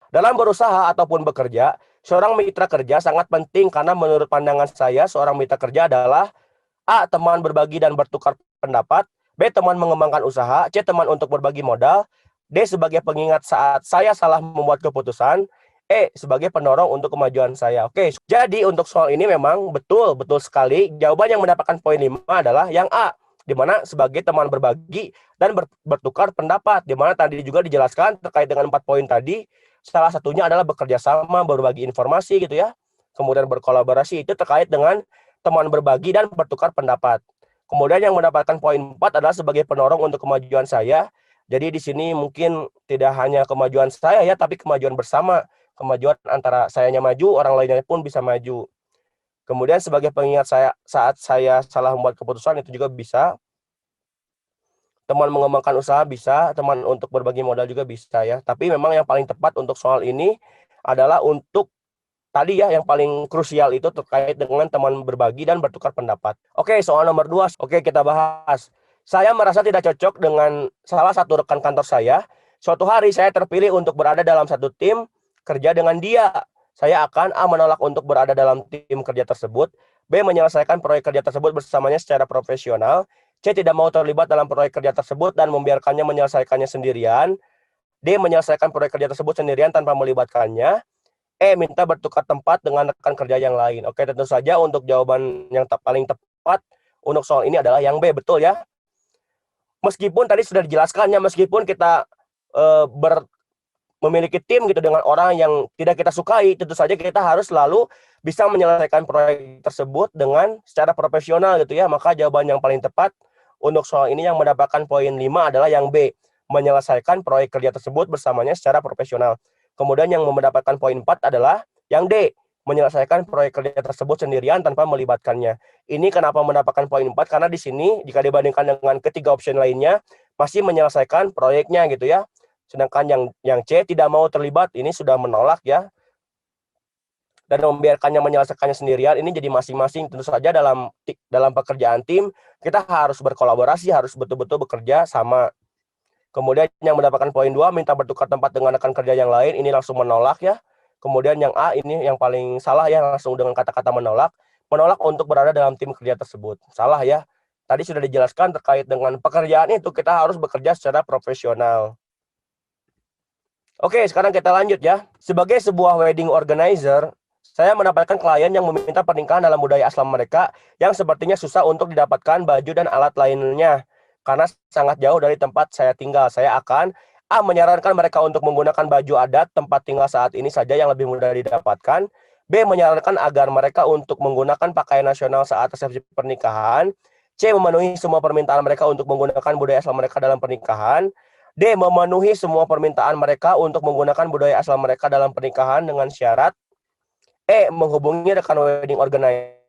Dalam berusaha ataupun bekerja, seorang mitra kerja sangat penting karena menurut pandangan saya, seorang mitra kerja adalah A. Teman berbagi dan bertukar pendapat. B. Teman mengembangkan usaha. C. Teman untuk berbagi modal. D. Sebagai pengingat saat saya salah membuat keputusan. E. Sebagai pendorong untuk kemajuan saya. Oke, jadi untuk soal ini memang betul sekali. Jawaban yang mendapatkan poin 5 adalah yang A, di mana sebagai teman berbagi dan bertukar pendapat. Di mana tadi juga dijelaskan terkait dengan 4 poin tadi, salah satunya adalah bekerja sama, berbagi informasi gitu ya. Kemudian berkolaborasi itu terkait dengan teman berbagi dan bertukar pendapat. Kemudian yang mendapatkan poin 4 adalah sebagai pendorong untuk kemajuan saya. Jadi di sini mungkin tidak hanya kemajuan saya ya, tapi kemajuan bersama. Kemajuan antara sayanya maju, orang lainnya pun bisa maju. Kemudian sebagai pengingat saya saat saya salah membuat keputusan itu juga bisa. Teman mengembangkan usaha bisa, teman untuk berbagi modal juga bisa ya. Tapi memang yang paling tepat untuk soal ini adalah untuk tadi ya yang paling krusial itu terkait dengan teman berbagi dan bertukar pendapat. Oke, soal nomor 2. Oke, kita bahas. Saya merasa tidak cocok dengan salah satu rekan kantor saya. Suatu hari saya terpilih untuk berada dalam satu tim kerja dengan dia. Saya akan A. menolak untuk berada dalam tim kerja tersebut. B. menyelesaikan proyek kerja tersebut bersamanya secara profesional. C. tidak mau terlibat dalam proyek kerja tersebut dan membiarkannya menyelesaikannya sendirian. D. menyelesaikan proyek kerja tersebut sendirian tanpa melibatkannya. E. minta bertukar tempat dengan rekan kerja yang lain. Oke, tentu saja untuk jawaban yang paling tepat untuk soal ini adalah yang B, betul ya. Meskipun tadi sudah dijelaskannya, meskipun kita memiliki tim gitu dengan orang yang tidak kita sukai, tentu saja kita harus selalu bisa menyelesaikan proyek tersebut dengan secara profesional gitu ya. Maka jawaban yang paling tepat untuk soal ini yang mendapatkan poin 5 adalah yang B, menyelesaikan proyek kerja tersebut bersamanya secara profesional. Kemudian yang mendapatkan poin 4 adalah yang D, menyelesaikan proyek kerja tersebut sendirian tanpa melibatkannya. Ini kenapa mendapatkan poin 4? Karena di sini jika dibandingkan dengan ketiga opsi lainnya masih menyelesaikan proyeknya gitu ya. Sedangkan yang C tidak mau terlibat, ini sudah menolak ya. Dan membiarkannya menyelesaikannya sendirian, ini jadi masing-masing. Tentu saja dalam pekerjaan tim, kita harus berkolaborasi, harus betul-betul bekerja sama. Kemudian yang mendapatkan poin 2, minta bertukar tempat dengan rekan kerja yang lain, ini langsung menolak ya. Kemudian yang A, ini yang paling salah ya, langsung dengan kata-kata menolak. Menolak untuk berada dalam tim kerja tersebut. Salah ya. Tadi sudah dijelaskan terkait dengan pekerjaan itu, kita harus bekerja secara profesional. Oke, sekarang kita lanjut ya. Sebagai sebuah wedding organizer, saya mendapatkan klien yang meminta pernikahan dalam budaya asal mereka yang sepertinya susah untuk didapatkan baju dan alat lainnya karena sangat jauh dari tempat saya tinggal. Saya akan A. menyarankan mereka untuk menggunakan baju adat tempat tinggal saat ini saja yang lebih mudah didapatkan. B. menyarankan agar mereka untuk menggunakan pakaian nasional saat resepsi pernikahan. C. memenuhi semua permintaan mereka untuk menggunakan budaya asal mereka dalam pernikahan. D. memenuhi semua permintaan mereka untuk menggunakan budaya asal mereka dalam pernikahan dengan syarat. E. menghubungi rekan wedding organizer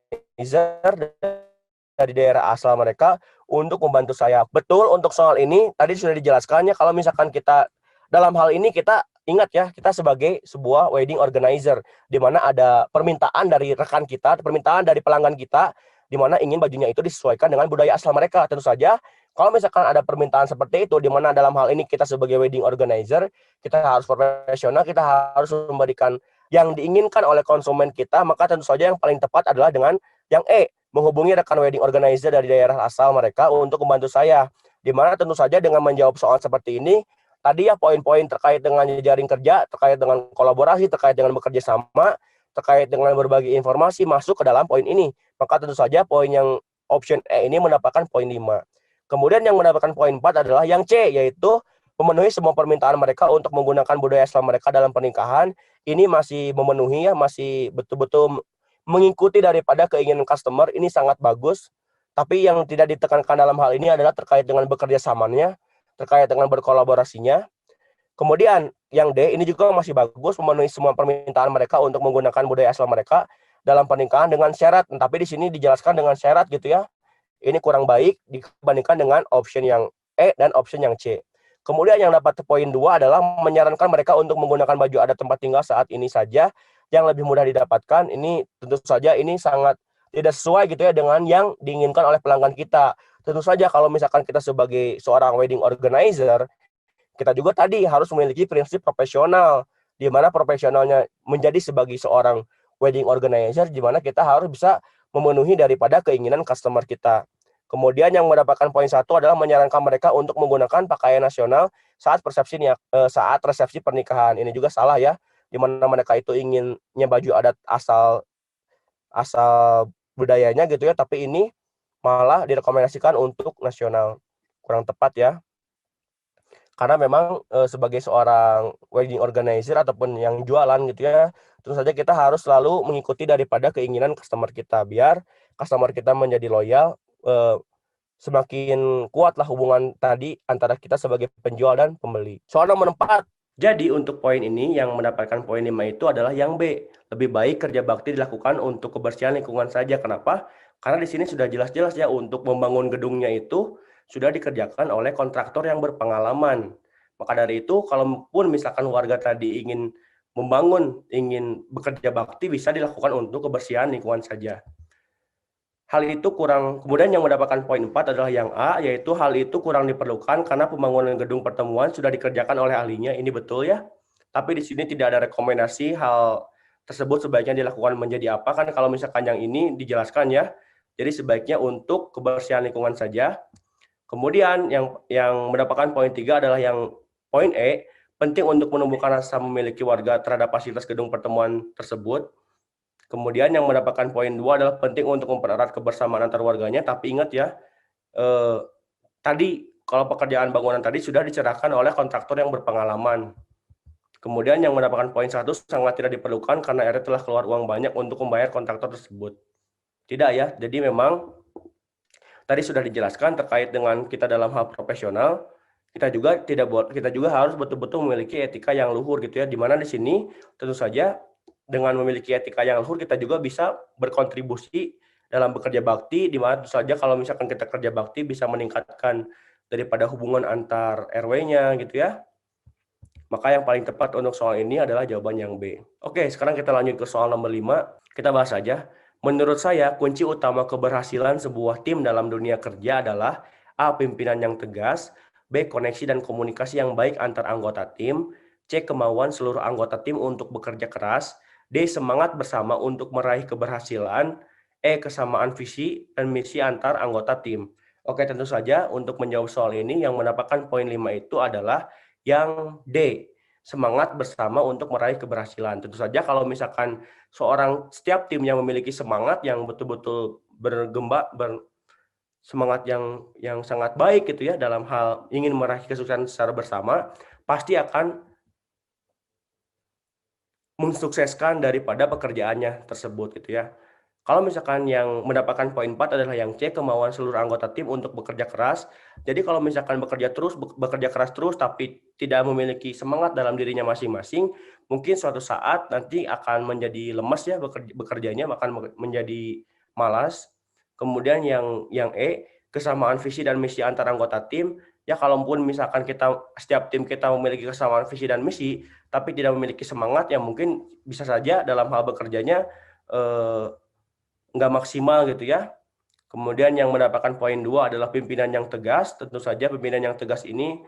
dari daerah asal mereka untuk membantu saya. Betul, untuk soal ini tadi sudah dijelaskannya, kalau misalkan kita dalam hal ini kita ingat ya, kita sebagai sebuah wedding organizer di mana ada permintaan dari rekan kita, permintaan dari pelanggan kita di mana ingin bajunya itu disesuaikan dengan budaya asal mereka. Tentu saja kalau misalkan ada permintaan seperti itu, di mana dalam hal ini kita sebagai wedding organizer, kita harus profesional, kita harus memberikan yang diinginkan oleh konsumen kita, maka tentu saja yang paling tepat adalah dengan yang E, menghubungi rekan wedding organizer dari daerah asal mereka untuk membantu saya. Di mana tentu saja dengan menjawab soal seperti ini, tadi ya poin-poin terkait dengan jejaring kerja, terkait dengan kolaborasi, terkait dengan bekerja sama, terkait dengan berbagi informasi masuk ke dalam poin ini. Maka tentu saja poin yang option E ini mendapatkan poin 5. Kemudian yang mendapatkan poin 4 adalah yang C, yaitu memenuhi semua permintaan mereka untuk menggunakan budaya Islam mereka dalam pernikahan. Ini masih memenuhi ya, masih betul-betul mengikuti daripada keinginan customer. Ini sangat bagus. Tapi yang tidak ditekankan dalam hal ini adalah terkait dengan bekerja samanya, terkait dengan berkolaborasinya. Kemudian yang D, ini juga masih bagus, memenuhi semua permintaan mereka untuk menggunakan budaya asal mereka dalam pernikahan dengan syarat. Tapi di sini dijelaskan dengan syarat gitu ya. Ini kurang baik dibandingkan dengan option yang E dan option yang C. Kemudian yang dapat poin 2 adalah menyarankan mereka untuk menggunakan baju adat tempat tinggal saat ini saja yang lebih mudah didapatkan. Ini tentu saja ini sangat tidak sesuai gitu ya dengan yang diinginkan oleh pelanggan kita. Tentu saja kalau misalkan kita sebagai seorang wedding organizer, kita juga tadi harus memiliki prinsip profesional di mana profesionalnya menjadi sebagai seorang wedding organizer, di mana kita harus bisa memenuhi daripada keinginan customer kita. Kemudian yang mendapatkan poin 1 adalah menyarankan mereka untuk menggunakan pakaian nasional saat saat resepsi pernikahan. Ini juga salah ya, di mana mereka itu inginnya baju adat asal budayanya gitu ya, tapi ini malah direkomendasikan untuk nasional. Kurang tepat ya. Karena memang sebagai seorang wedding organizer ataupun yang jualan gitu ya, tentu saja kita harus selalu mengikuti daripada keinginan customer kita biar customer kita menjadi loyal, semakin kuatlah hubungan tadi antara kita sebagai penjual dan pembeli. Soal nomor 4. Jadi untuk poin ini yang mendapatkan poin 5 itu adalah yang B. Lebih baik kerja bakti dilakukan untuk kebersihan lingkungan saja. Kenapa? Karena di sini sudah jelas-jelas ya, untuk membangun gedungnya itu sudah dikerjakan oleh kontraktor yang berpengalaman. Maka dari itu, kalaupun misalkan warga tadi ingin bekerja bakti, bisa dilakukan untuk kebersihan lingkungan saja. Hal itu kemudian yang mendapatkan poin 4 adalah yang A, yaitu hal itu kurang diperlukan karena pembangunan gedung pertemuan sudah dikerjakan oleh ahlinya. Ini betul ya. Tapi di sini tidak ada rekomendasi hal tersebut sebaiknya dilakukan menjadi apa, kan kalau misalkan yang ini dijelaskan ya. Jadi sebaiknya untuk kebersihan lingkungan saja. Kemudian yang mendapatkan poin 3 adalah yang poin E, penting untuk menumbuhkan rasa memiliki warga terhadap fasilitas gedung pertemuan tersebut. Kemudian yang mendapatkan poin 2 adalah penting untuk mempererat kebersamaan antar warganya, tapi ingat ya, tadi kalau pekerjaan bangunan tadi sudah dicerahkan oleh kontraktor yang berpengalaman. Kemudian yang mendapatkan poin 1 sangat tidak diperlukan karena RT telah keluar uang banyak untuk membayar kontraktor tersebut. Tidak ya, jadi memang tadi sudah dijelaskan terkait dengan kita dalam hal profesional, kita juga harus betul-betul memiliki etika yang luhur gitu ya, di mana di sini tentu saja dengan memiliki etika yang luhur kita juga bisa berkontribusi dalam bekerja bakti, di mana tentu saja kalau misalkan kita kerja bakti bisa meningkatkan daripada hubungan antar RW-nya gitu ya. Maka yang paling tepat untuk soal ini adalah jawaban yang B. Oke, sekarang kita lanjut ke soal nomor 5. Kita bahas saja. Menurut saya, kunci utama keberhasilan sebuah tim dalam dunia kerja adalah A. Pimpinan yang tegas, B. Koneksi dan komunikasi yang baik antar anggota tim, C. Kemauan seluruh anggota tim untuk bekerja keras, D. Semangat bersama untuk meraih keberhasilan, E. Kesamaan visi dan misi antar anggota tim. Oke, tentu saja untuk menjawab soal ini yang mendapatkan poin 5 itu adalah yang D, semangat bersama untuk meraih keberhasilan. Tentu saja kalau misalkan setiap tim yang memiliki semangat yang betul-betul semangat yang sangat baik gitu ya dalam hal ingin meraih kesuksesan secara bersama, pasti akan mensukseskan daripada pekerjaannya tersebut gitu ya. Kalau misalkan yang mendapatkan poin 4 adalah yang C, kemauan seluruh anggota tim untuk bekerja keras. Jadi kalau misalkan bekerja keras terus tapi tidak memiliki semangat dalam dirinya masing-masing, mungkin suatu saat nanti akan menjadi lemas ya bekerjanya, akan menjadi malas. Kemudian yang E, kesamaan visi dan misi antar anggota tim. Ya kalaupun misalkan setiap tim kita memiliki kesamaan visi dan misi, tapi tidak memiliki semangat, ya mungkin bisa saja dalam hal bekerjanya nggak maksimal gitu ya. Kemudian yang mendapatkan poin 2 adalah pimpinan yang tegas. Tentu saja pimpinan yang tegas ini,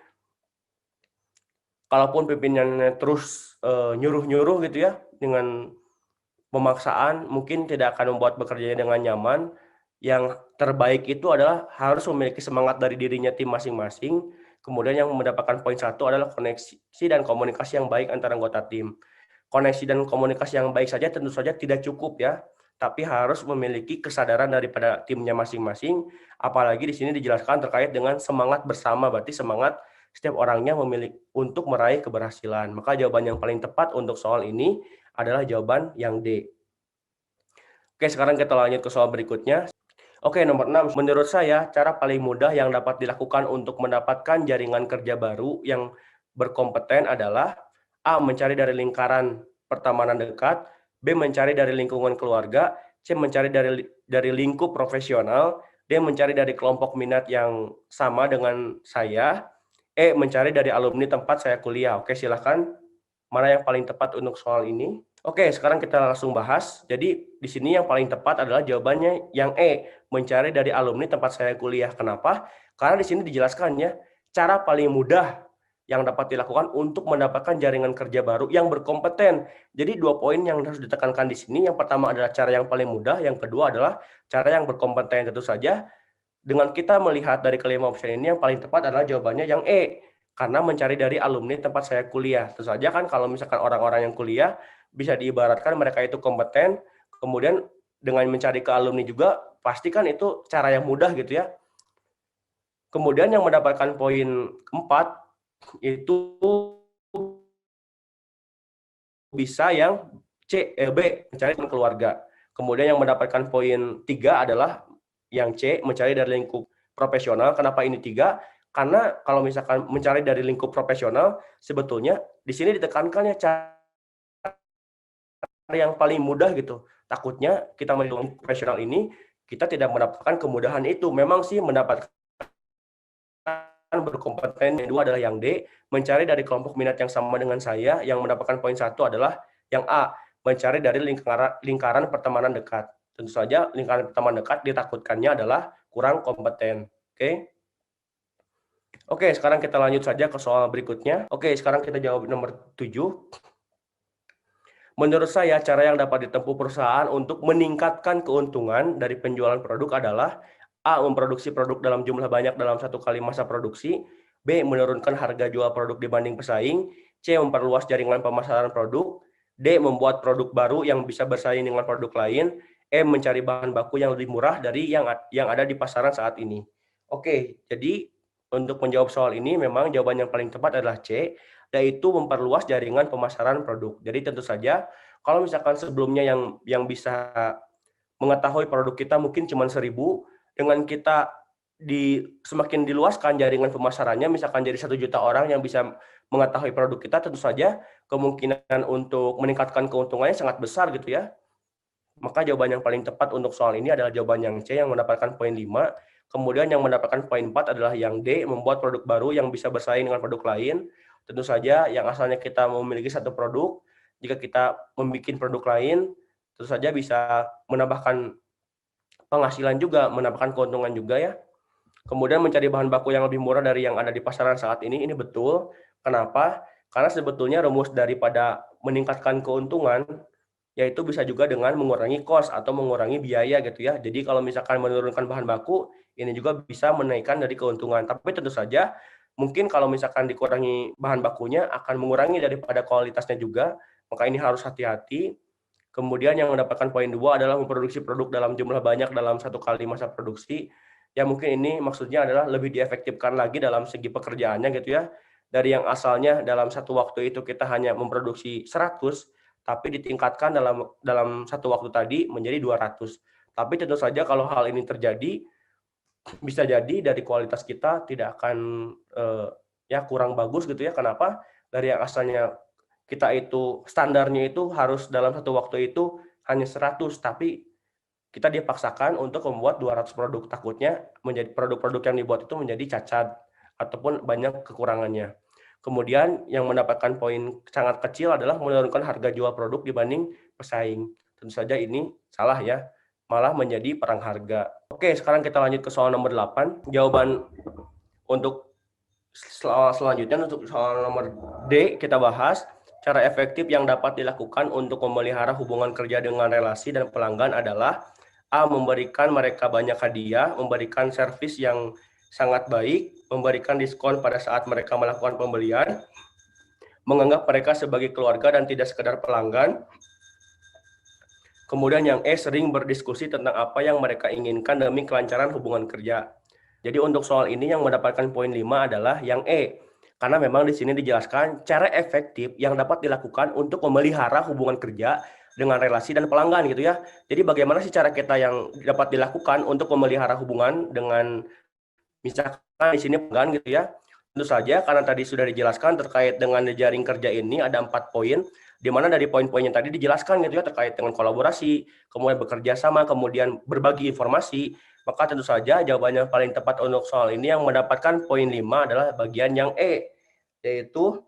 kalaupun pimpinannya terus nyuruh-nyuruh gitu ya, dengan pemaksaan, mungkin tidak akan membuat bekerjanya dengan nyaman. Yang terbaik itu adalah harus memiliki semangat dari dirinya tim masing-masing. Kemudian yang mendapatkan poin 1 adalah koneksi dan komunikasi yang baik antara anggota tim. Koneksi dan komunikasi yang baik saja tentu saja tidak cukup ya, tapi harus memiliki kesadaran daripada timnya masing-masing. Apalagi di sini dijelaskan terkait dengan semangat bersama, berarti semangat setiap orangnya memiliki untuk meraih keberhasilan. Maka jawaban yang paling tepat untuk soal ini adalah jawaban yang D. Oke, sekarang kita lanjut ke soal berikutnya. Oke, nomor 6. Menurut saya, cara paling mudah yang dapat dilakukan untuk mendapatkan jaringan kerja baru yang berkompeten adalah A. Mencari dari lingkaran pertemanan dekat, B. Mencari dari lingkungan keluarga, C. Mencari dari lingkup profesional, D. Mencari dari kelompok minat yang sama dengan saya, E. Mencari dari alumni tempat saya kuliah. Oke, silahkan. Mana yang paling tepat untuk soal ini? Oke, sekarang kita langsung bahas. Jadi di sini yang paling tepat adalah jawabannya yang E, mencari dari alumni tempat saya kuliah. Kenapa? Karena di sini dijelaskan ya, cara paling mudah yang dapat dilakukan untuk mendapatkan jaringan kerja baru yang berkompeten. Jadi 2 poin yang harus ditekankan di sini. Yang pertama adalah cara yang paling mudah, yang kedua adalah cara yang berkompeten. Tentu saja dengan kita melihat dari kelima opsi ini yang paling tepat adalah jawabannya yang E, karena mencari dari alumni tempat saya kuliah. Tentu saja kan kalau misalkan orang-orang yang kuliah bisa diibaratkan mereka itu kompeten, kemudian dengan mencari ke alumni juga pastikan itu cara yang mudah gitu ya. Kemudian yang mendapatkan poin 4 itu bisa yang B, mencari teman keluarga. Kemudian yang mendapatkan poin 3 adalah yang C, mencari dari lingkup profesional. Kenapa ini 3? Karena kalau misalkan mencari dari lingkup profesional, sebetulnya di sini ditekankan ya cara yang paling mudah gitu. Takutnya kita melalui profesional ini, kita tidak mendapatkan kemudahan itu. Memang sih mendapatkan berkompeten. Yang dua adalah yang D, mencari dari kelompok minat yang sama dengan saya. Yang mendapatkan poin 1 adalah yang A, mencari dari lingkaran pertemanan dekat. Tentu saja lingkaran pertemanan dekat ditakutkannya adalah kurang kompeten. Oke, sekarang kita lanjut saja ke soal berikutnya. Oke, sekarang kita jawab nomor 7. Menurut saya, cara yang dapat ditempuh perusahaan untuk meningkatkan keuntungan dari penjualan produk adalah A. Memproduksi produk dalam jumlah banyak dalam satu kali masa produksi. B. Menurunkan harga jual produk dibanding pesaing. C. Memperluas jaringan pemasaran produk. D. Membuat produk baru yang bisa bersaing dengan produk lain. E. Mencari bahan baku yang lebih murah dari yang ada di pasaran saat ini. Oke, jadi untuk menjawab soal ini memang jawaban yang paling tepat adalah C, yaitu memperluas jaringan pemasaran produk. Jadi tentu saja kalau misalkan sebelumnya yang bisa mengetahui produk kita mungkin cuma 1.000, dengan kita semakin diluaskan jaringan pemasarannya, misalkan jadi 1 juta orang yang bisa mengetahui produk kita, tentu saja kemungkinan untuk meningkatkan keuntungannya sangat besar gitu ya. Maka jawaban yang paling tepat untuk soal ini adalah jawaban yang C yang mendapatkan poin 5. Kemudian yang mendapatkan poin 4 adalah yang D, membuat produk baru yang bisa bersaing dengan produk lain. Tentu saja yang asalnya kita memiliki satu produk, jika kita membuat produk lain, tentu saja bisa menambahkan penghasilan juga, menambahkan keuntungan juga ya. Kemudian mencari bahan baku yang lebih murah dari yang ada di pasaran saat ini betul. Kenapa? Karena sebetulnya rumus daripada meningkatkan keuntungan yaitu bisa juga dengan mengurangi cost atau mengurangi biaya gitu ya. Jadi kalau misalkan menurunkan bahan baku, ini juga bisa menaikkan dari keuntungan. Tapi tentu saja mungkin kalau misalkan dikurangi bahan bakunya akan mengurangi daripada kualitasnya juga, maka ini harus hati-hati. Kemudian yang mendapatkan poin 2 adalah memproduksi produk dalam jumlah banyak dalam satu kali masa produksi. Ya mungkin ini maksudnya adalah lebih diefektifkan lagi dalam segi pekerjaannya gitu ya. Dari yang asalnya dalam satu waktu itu kita hanya memproduksi 100, tapi ditingkatkan dalam satu waktu tadi menjadi 200. Tapi tentu saja kalau hal ini terjadi, bisa jadi dari kualitas kita tidak akan ya kurang bagus gitu ya. Kenapa? Dari yang asalnya kita itu standarnya itu harus dalam satu waktu itu hanya 100, tapi kita dipaksakan untuk membuat 200 produk. Takutnya menjadi produk-produk yang dibuat itu menjadi cacat ataupun banyak kekurangannya. Kemudian yang mendapatkan poin sangat kecil adalah menurunkan harga jual produk dibanding pesaing. Tentu saja ini salah ya, malah menjadi perang harga. Oke, sekarang kita lanjut ke soal nomor 8. Jawaban untuk selanjutnya untuk soal nomor D kita bahas. Cara efektif yang dapat dilakukan untuk memelihara hubungan kerja dengan relasi dan pelanggan adalah A. Memberikan mereka banyak hadiah, memberikan servis yang sangat baik, memberikan diskon pada saat mereka melakukan pembelian, menganggap mereka sebagai keluarga dan tidak sekedar pelanggan. Kemudian yang E, sering berdiskusi tentang apa yang mereka inginkan demi kelancaran hubungan kerja. Jadi untuk soal ini yang mendapatkan poin 5 adalah yang E. Karena memang di sini dijelaskan cara efektif yang dapat dilakukan untuk memelihara hubungan kerja dengan relasi dan pelanggan gitu ya. Jadi bagaimana sih cara kita yang dapat dilakukan untuk memelihara hubungan dengan misalkan di sini pelanggan gitu ya. Tentu saja karena tadi sudah dijelaskan terkait dengan jejaring kerja ini ada 4 poin, di mana dari poin-poinnya tadi dijelaskan gitu ya terkait dengan kolaborasi, kemudian bekerja sama, kemudian berbagi informasi. Maka tentu saja jawaban yang paling tepat untuk soal ini yang mendapatkan poin 5 adalah bagian yang E, yaitu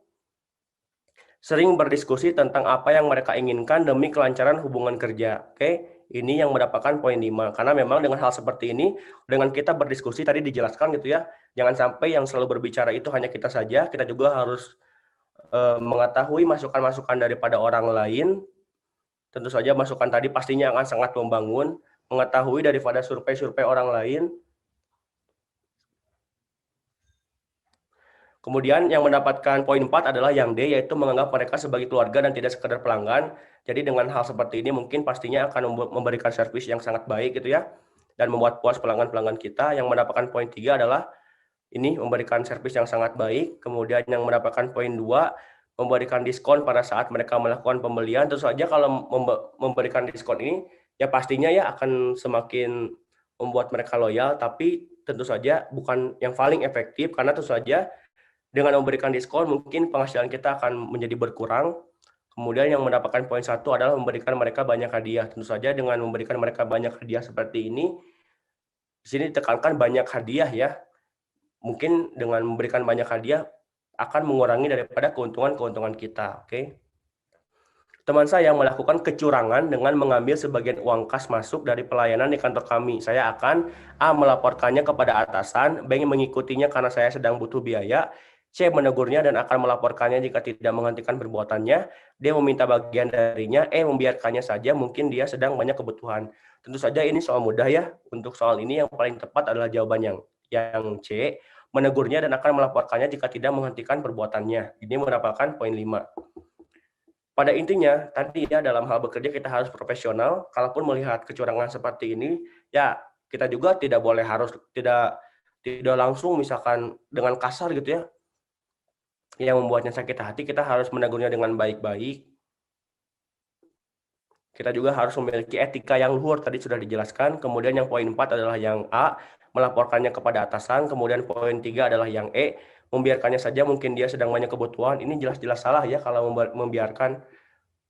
sering berdiskusi tentang apa yang mereka inginkan demi kelancaran hubungan kerja. Oke, ini yang mendapatkan poin 5. Karena memang dengan hal seperti ini, dengan kita berdiskusi tadi dijelaskan gitu ya, jangan sampai yang selalu berbicara itu hanya kita saja, kita juga harus mengetahui masukan-masukan daripada orang lain. Tentu saja masukan tadi pastinya akan sangat membangun, mengetahui daripada survei-survei orang lain. Kemudian yang mendapatkan poin 4 adalah yang D, yaitu menganggap mereka sebagai keluarga dan tidak sekedar pelanggan. Jadi dengan hal seperti ini mungkin pastinya akan memberikan servis yang sangat baik gitu ya, dan membuat puas pelanggan-pelanggan kita. Yang mendapatkan poin 3 adalah ini memberikan servis yang sangat baik. Kemudian yang mendapatkan poin 2, memberikan diskon pada saat mereka melakukan pembelian. Tentu saja kalau memberikan diskon ini, ya pastinya ya akan semakin membuat mereka loyal, tapi tentu saja bukan yang paling efektif, karena tentu saja dengan memberikan diskon mungkin penghasilan kita akan menjadi berkurang. Kemudian yang mendapatkan poin 1 adalah memberikan mereka banyak hadiah. Tentu saja dengan memberikan mereka banyak hadiah seperti ini, di sini ditekankan banyak hadiah ya. Mungkin dengan memberikan banyak hadiah akan mengurangi daripada keuntungan-keuntungan kita. Oke. Teman saya melakukan kecurangan dengan mengambil sebagian uang kas masuk dari pelayanan di kantor kami. Saya akan A. melaporkannya kepada atasan, B. mengikutinya karena saya sedang butuh biaya, C. menegurnya dan akan melaporkannya jika tidak menghentikan perbuatannya, D. meminta bagian darinya, E. membiarkannya saja, mungkin dia sedang banyak kebutuhan. Tentu saja ini soal mudah ya. Untuk soal ini yang paling tepat adalah jawaban yang C. menegurnya dan akan melaporkannya jika tidak menghentikan perbuatannya. Ini mendapatkan poin 5. Pada intinya, tadi ya dalam hal bekerja kita harus profesional. Kalaupun melihat kecurangan seperti ini, ya kita juga tidak boleh harus tidak langsung misalkan dengan kasar gitu ya, yang membuatnya sakit hati. Kita harus menegurnya dengan baik-baik. Kita juga harus memiliki etika yang luhur, tadi sudah dijelaskan. Kemudian yang poin 4 adalah yang A, melaporkannya kepada atasan. Kemudian poin 3 adalah yang E, membiarkannya saja, mungkin dia sedang banyak kebutuhan. Ini jelas-jelas salah ya kalau membiarkan.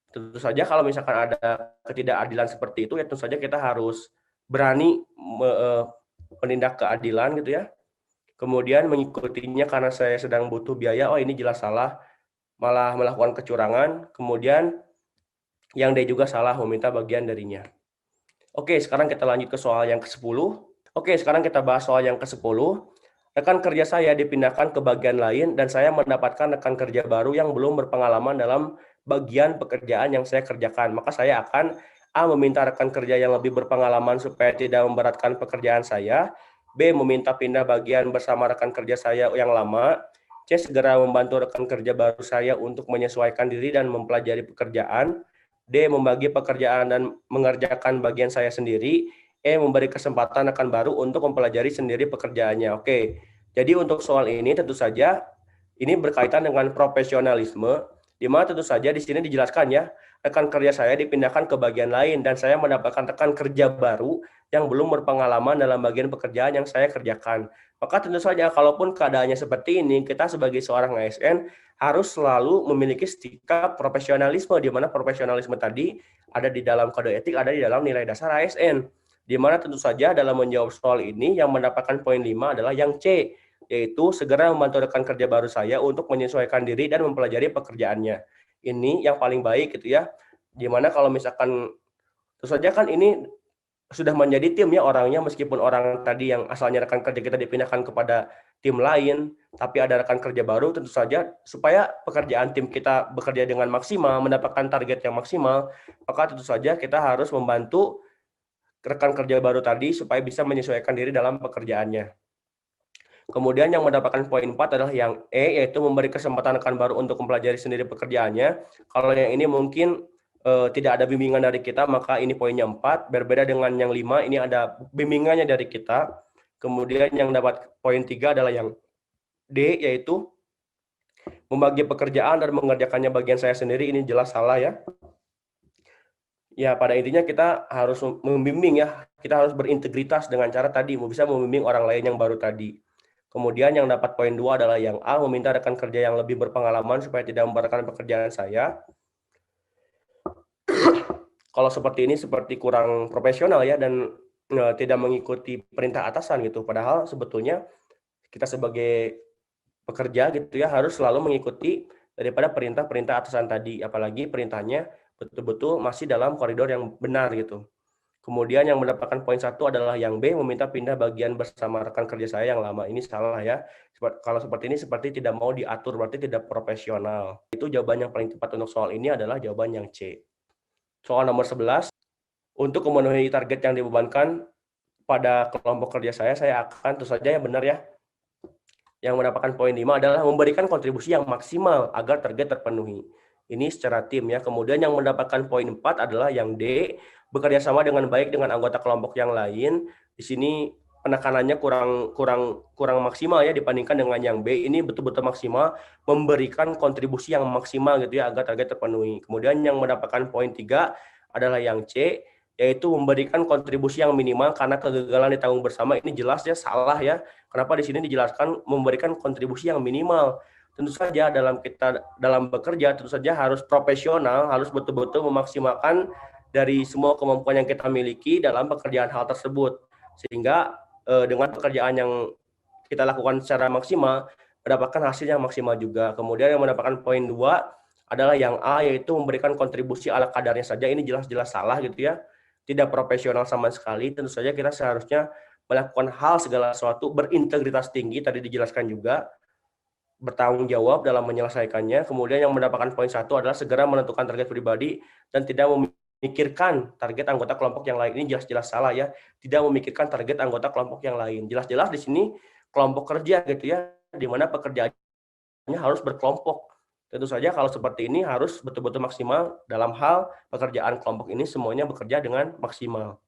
Tentu saja kalau misalkan ada ketidakadilan seperti itu, ya tentu saja kita harus berani menindak keadilan gitu ya. Kemudian mengikutinya karena saya sedang butuh biaya, oh ini jelas salah, malah melakukan kecurangan. Kemudian yang D juga salah, meminta bagian darinya. Oke, sekarang kita lanjut ke soal yang ke-10. Oke, sekarang kita bahas soal yang ke-10. Rekan kerja saya dipindahkan ke bagian lain dan saya mendapatkan rekan kerja baru yang belum berpengalaman dalam bagian pekerjaan yang saya kerjakan. Maka saya akan A. meminta rekan kerja yang lebih berpengalaman supaya tidak memberatkan pekerjaan saya. B. meminta pindah bagian bersama rekan kerja saya yang lama. C. segera membantu rekan kerja baru saya untuk menyesuaikan diri dan mempelajari pekerjaan. D. membagi pekerjaan dan mengerjakan bagian saya sendiri. E. memberi kesempatan rekan baru untuk mempelajari sendiri pekerjaannya. Oke, jadi untuk soal ini tentu saja ini berkaitan dengan profesionalisme, di mana tentu saja di sini dijelaskan ya, rekan kerja saya dipindahkan ke bagian lain dan saya mendapatkan rekan kerja baru yang belum berpengalaman dalam bagian pekerjaan yang saya kerjakan. Maka tentu saja kalaupun keadaannya seperti ini, kita sebagai seorang ASN harus selalu memiliki sikap profesionalisme, di mana profesionalisme tadi ada di dalam kode etik, ada di dalam nilai dasar ASN. Di mana tentu saja dalam menjawab soal ini yang mendapatkan poin 5 adalah yang C, yaitu segera membantu rekan kerja baru saya untuk menyesuaikan diri dan mempelajari pekerjaannya. Ini yang paling baik gitu ya. Dimana kalau misalkan tentu saja kan ini sudah menjadi tim ya orangnya, meskipun orang tadi yang asalnya rekan kerja kita dipindahkan kepada tim lain, tapi ada rekan kerja baru, tentu saja supaya pekerjaan tim kita bekerja dengan maksimal, mendapatkan target yang maksimal, maka tentu saja kita harus membantu rekan kerja baru tadi supaya bisa menyesuaikan diri dalam pekerjaannya. Kemudian yang mendapatkan poin 4 adalah yang E, yaitu memberi kesempatan rekan baru untuk mempelajari sendiri pekerjaannya. Kalau yang ini mungkin tidak ada bimbingan dari kita, maka ini poinnya 4. Berbeda dengan yang 5, ini ada bimbingannya dari kita. Kemudian yang dapat poin 3 adalah yang D, yaitu membagi pekerjaan dan mengerjakannya bagian saya sendiri. Ini jelas salah ya. Ya, pada intinya kita harus membimbing ya. Kita harus berintegritas dengan cara tadi, bisa membimbing orang lain yang baru tadi. Kemudian yang dapat poin 2 adalah yang A, meminta rekan kerja yang lebih berpengalaman supaya tidak memberatkan pekerjaan saya. Kalau seperti ini seperti kurang profesional ya, dan tidak mengikuti perintah atasan gitu. Padahal sebetulnya kita sebagai pekerja gitu ya harus selalu mengikuti daripada perintah-perintah atasan tadi, apalagi perintahnya betul-betul masih dalam koridor yang benar gitu. Kemudian yang mendapatkan poin 1 adalah yang B, meminta pindah bagian bersama rekan kerja saya yang lama. Ini salah ya. Kalau seperti ini seperti tidak mau diatur, berarti tidak profesional. Itu jawaban yang paling tepat untuk soal ini adalah jawaban yang C. Soal nomor 11, untuk memenuhi target yang dibebankan pada kelompok kerja saya akan, tentu saja yang benar ya, yang mendapatkan poin 5 adalah memberikan kontribusi yang maksimal agar target terpenuhi. Ini secara tim ya. Kemudian yang mendapatkan poin 4 adalah yang D, bekerja sama dengan baik dengan anggota kelompok yang lain. Di sini penekanannya kurang maksimal ya dibandingkan dengan yang B. Ini betul-betul maksimal, memberikan kontribusi yang maksimal gitu ya agar target terpenuhi. Kemudian yang mendapatkan poin 3 adalah yang C, yaitu memberikan kontribusi yang minimal karena kegagalan ditanggung bersama. Ini jelas ya salah ya. Kenapa di sini dijelaskan memberikan kontribusi yang minimal? Tentu saja dalam bekerja tentu saja harus profesional, harus betul-betul memaksimalkan dari semua kemampuan yang kita miliki dalam pekerjaan hal tersebut. Sehingga dengan pekerjaan yang kita lakukan secara maksimal, mendapatkan hasil yang maksimal juga. Kemudian yang mendapatkan poin 2 adalah yang A, yaitu memberikan kontribusi ala kadarnya saja. Ini jelas-jelas salah gitu ya. Tidak profesional sama sekali. Tentu saja kita seharusnya melakukan hal segala sesuatu berintegritas tinggi, tadi dijelaskan juga, bertanggung jawab dalam menyelesaikannya. Kemudian yang mendapatkan poin 1 adalah segera menentukan target pribadi dan tidak memikirkan target anggota kelompok yang lain. Ini jelas-jelas salah ya, tidak memikirkan target anggota kelompok yang lain. Jelas-jelas di sini kelompok kerja gitu ya, di mana pekerjaannya harus berkelompok. Tentu saja kalau seperti ini harus betul-betul maksimal dalam hal pekerjaan kelompok ini semuanya bekerja dengan maksimal.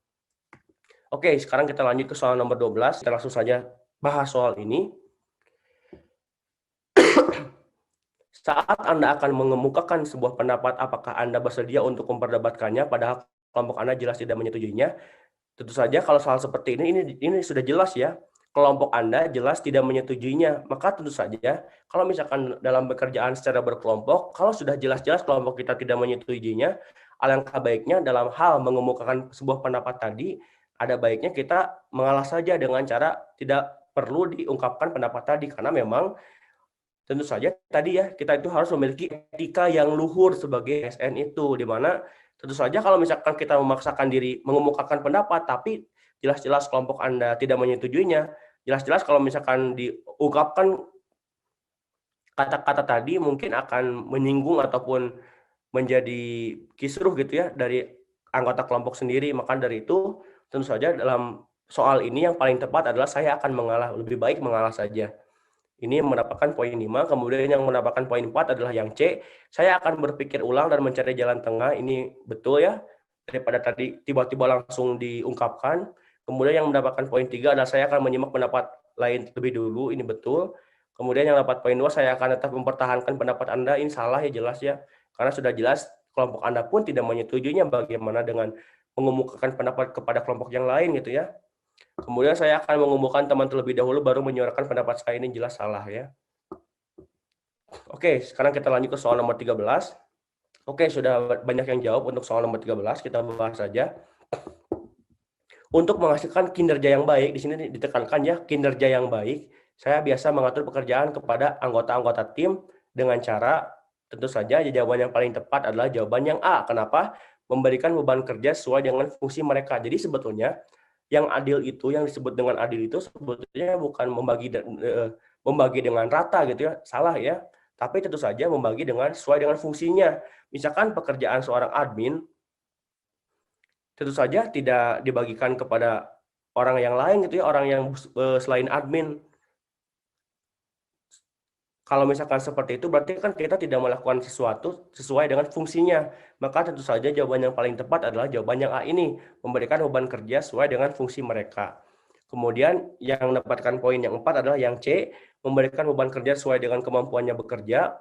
Oke, sekarang kita lanjut ke soal nomor 12. Kita langsung saja bahas soal ini. Saat Anda akan mengemukakan sebuah pendapat, apakah Anda bersedia untuk memperdebatkannya, padahal kelompok Anda jelas tidak menyetujuinya? Tentu saja kalau soal seperti ini sudah jelas ya. Kelompok Anda jelas tidak menyetujuinya. Maka tentu saja kalau misalkan dalam pekerjaan secara berkelompok, kalau sudah jelas-jelas kelompok kita tidak menyetujuinya, alangkah baiknya dalam hal mengemukakan sebuah pendapat tadi, ada baiknya kita mengalah saja dengan cara tidak perlu diungkapkan pendapat tadi, karena memang tentu saja tadi ya kita itu harus memiliki etika yang luhur sebagai ASN itu, di mana tentu saja kalau misalkan kita memaksakan diri mengemukakan pendapat tapi jelas-jelas kelompok Anda tidak menyetujuinya, jelas-jelas kalau misalkan diungkapkan kata-kata tadi mungkin akan menyinggung ataupun menjadi kisruh gitu ya dari anggota kelompok sendiri. Maka dari itu tentu saja dalam soal ini yang paling tepat adalah saya akan mengalah, lebih baik mengalah saja. Ini mendapatkan poin 5, kemudian yang mendapatkan poin 4 adalah yang C, saya akan berpikir ulang dan mencari jalan tengah. Ini betul ya, daripada tadi tiba-tiba langsung diungkapkan. Kemudian yang mendapatkan poin 3 adalah saya akan menyimak pendapat lain lebih dulu. Ini betul. Kemudian yang dapat poin 2, saya akan tetap mempertahankan pendapat Anda. Ini salah ya, jelas ya. Karena sudah jelas kelompok Anda pun tidak menyetujuinya, bagaimana dengan mengemukakan pendapat kepada kelompok yang lain gitu ya. Kemudian saya akan mengumpulkan teman terlebih dahulu baru menyuarakan pendapat saya. Ini jelas salah ya. Oke, sekarang kita lanjut ke soal nomor 13. Oke, sudah banyak yang jawab untuk soal nomor 13, kita bahas saja. Untuk menghasilkan kinerja yang baik, di sini ditekankan ya, kinerja yang baik, saya biasa mengatur pekerjaan kepada anggota-anggota tim dengan cara, tentu saja jawaban yang paling tepat adalah jawaban yang A. Kenapa? Memberikan beban kerja sesuai dengan fungsi mereka. Jadi sebetulnya yang adil itu, yang disebut dengan adil itu sebetulnya bukan membagi dengan rata gitu ya, salah ya. Tapi tentu saja membagi dengan sesuai dengan fungsinya. Misalkan pekerjaan seorang admin tentu saja tidak dibagikan kepada orang yang lain gitu ya, orang yang selain admin. Kalau misalkan seperti itu berarti kan kita tidak melakukan sesuatu sesuai dengan fungsinya. Maka tentu saja jawaban yang paling tepat adalah jawaban yang A ini, memberikan beban kerja sesuai dengan fungsi mereka. Kemudian yang mendapatkan poin yang 4 adalah yang C, memberikan beban kerja sesuai dengan kemampuannya bekerja.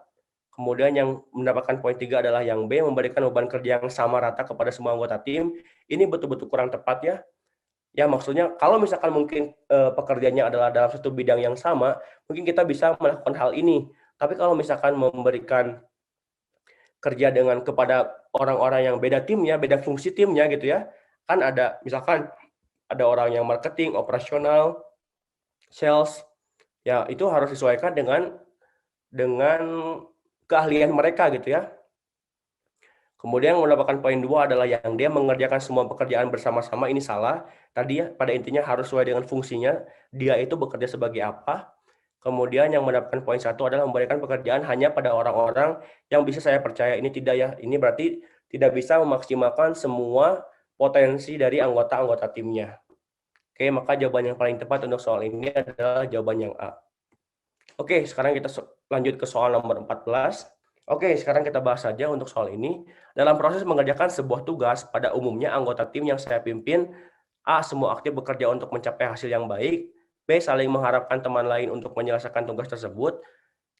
Kemudian yang mendapatkan poin 3 adalah yang B, memberikan beban kerja yang sama rata kepada semua anggota tim. Ini betul-betul kurang tepat ya. Ya maksudnya kalau misalkan mungkin pekerjaannya adalah dalam satu bidang yang sama, mungkin kita bisa melakukan hal ini. Tapi kalau misalkan memberikan kerja dengan kepada orang-orang yang beda timnya, beda fungsi timnya gitu ya, kan ada misalkan ada orang yang marketing, operasional, sales, ya itu harus disesuaikan dengan keahlian mereka gitu ya. Kemudian mendapatkan poin 2 adalah yang dia mengerjakan semua pekerjaan bersama-sama, ini salah. Tadi ya, pada intinya harus sesuai dengan fungsinya, dia itu bekerja sebagai apa. Kemudian yang mendapatkan poin 1 adalah memberikan pekerjaan hanya pada orang-orang yang bisa saya percaya. Ini tidak ya, ini berarti tidak bisa memaksimalkan semua potensi dari anggota-anggota timnya. Oke, maka jawaban yang paling tepat untuk soal ini adalah jawaban yang A. Oke, sekarang kita lanjut ke soal nomor 14. Oke, sekarang kita bahas saja untuk soal ini. Dalam proses mengerjakan sebuah tugas, pada umumnya anggota tim yang saya pimpin, A. Semua aktif bekerja untuk mencapai hasil yang baik. B. Saling mengharapkan teman lain untuk menyelesaikan tugas tersebut.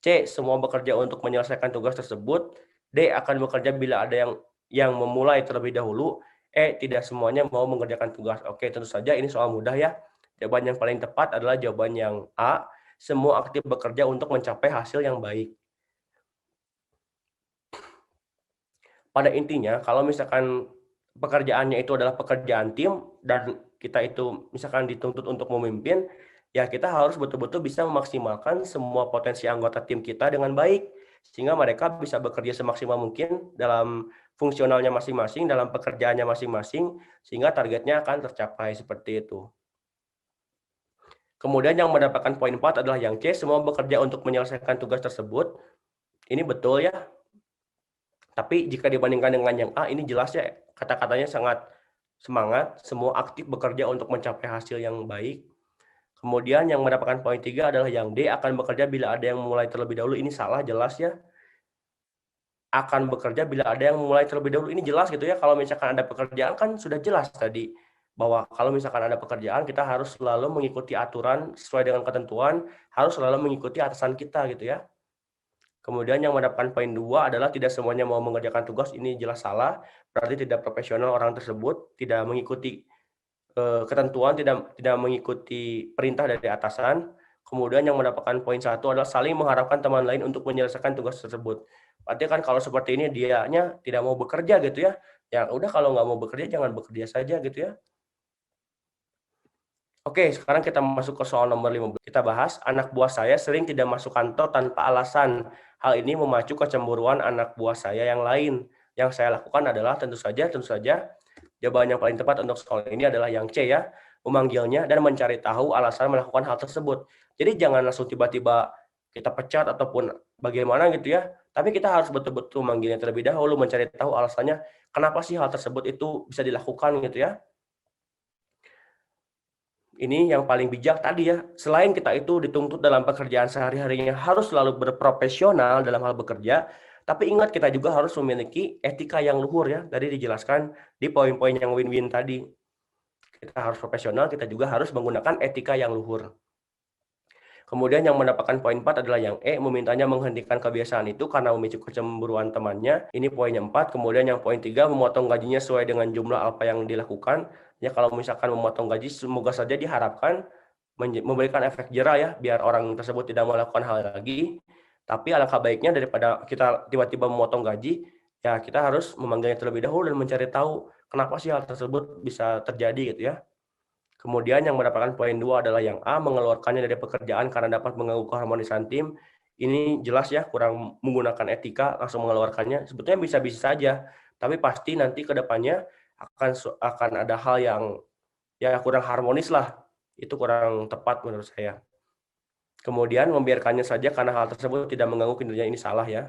C. Semua bekerja untuk menyelesaikan tugas tersebut. D. Akan bekerja bila ada yang memulai terlebih dahulu. E. Tidak semuanya mau mengerjakan tugas. Oke, tentu saja ini soal mudah ya. Jawaban yang paling tepat adalah jawaban yang A. Semua aktif bekerja untuk mencapai hasil yang baik. Pada intinya, kalau misalkan pekerjaannya itu adalah pekerjaan tim dan kita itu misalkan dituntut untuk memimpin, ya kita harus betul-betul bisa memaksimalkan semua potensi anggota tim kita dengan baik, sehingga mereka bisa bekerja semaksimal mungkin dalam fungsionalnya masing-masing, dalam pekerjaannya masing-masing, sehingga targetnya akan tercapai seperti itu. Kemudian yang mendapatkan poin 4 adalah yang C, semua bekerja untuk menyelesaikan tugas tersebut. Ini betul ya. Tapi jika dibandingkan dengan yang A, ini jelas ya kata-katanya sangat semangat, semua aktif bekerja untuk mencapai hasil yang baik. Kemudian yang mendapatkan poin 3 adalah yang D, akan bekerja bila ada yang memulai terlebih dahulu. Ini salah jelas ya. Akan bekerja bila ada yang memulai terlebih dahulu. Ini jelas gitu ya. Kalau misalkan ada pekerjaan kan sudah jelas tadi bahwa kalau misalkan ada pekerjaan kita harus selalu mengikuti aturan sesuai dengan ketentuan, harus selalu mengikuti atasan kita gitu ya. Kemudian yang mendapatkan poin 2 adalah tidak semuanya mau mengerjakan tugas, ini jelas salah, berarti tidak profesional orang tersebut, tidak mengikuti ketentuan, tidak mengikuti perintah dari atasan. Kemudian yang mendapatkan poin 1 adalah saling mengharapkan teman lain untuk menyelesaikan tugas tersebut. Berarti kan kalau seperti ini dianya tidak mau bekerja gitu ya, ya udah kalau nggak mau bekerja jangan bekerja saja gitu ya. Oke, sekarang kita masuk ke soal nomor 15. Kita bahas, anak buah saya sering tidak masuk kantor tanpa alasan. Hal ini memacu kecemburuan anak buah saya yang lain. Yang saya lakukan adalah tentu saja, jawaban yang paling tepat untuk soal ini adalah yang C ya, memanggilnya dan mencari tahu alasan melakukan hal tersebut. Jadi jangan langsung tiba-tiba kita pecat ataupun bagaimana gitu ya, tapi kita harus betul-betul memanggilnya terlebih dahulu, mencari tahu alasannya, kenapa sih hal tersebut itu bisa dilakukan gitu ya. Ini yang paling bijak tadi ya, selain kita itu dituntut dalam pekerjaan sehari-harinya harus selalu berprofesional dalam hal bekerja, tapi ingat kita juga harus memiliki etika yang luhur ya, tadi dijelaskan di poin-poin yang win-win tadi. Kita harus profesional, kita juga harus menggunakan etika yang luhur. Kemudian yang mendapatkan poin 4 adalah yang E, memintanya menghentikan kebiasaan itu karena memicu kecemburuan temannya. Ini poinnya 4. Kemudian yang poin 3, memotong gajinya sesuai dengan jumlah apa yang dilakukan. Ya kalau misalkan memotong gaji, semoga saja diharapkan memberikan efek jera ya, biar orang tersebut tidak melakukan hal lagi. Tapi alangkah baiknya daripada kita tiba-tiba memotong gaji, ya kita harus memanggilnya terlebih dahulu dan mencari tahu kenapa sih hal tersebut bisa terjadi gitu ya. Kemudian yang mendapatkan poin 2 adalah yang A, mengeluarkannya dari pekerjaan karena dapat mengganggu keharmonisan tim. Ini jelas ya, kurang menggunakan etika, langsung mengeluarkannya. Sebetulnya bisa-bisa saja, tapi pasti nanti ke depannya akan ada hal yang ya kurang harmonis lah. Itu kurang tepat menurut saya. Kemudian membiarkannya saja karena hal tersebut tidak mengganggu kinerja, ini salah ya.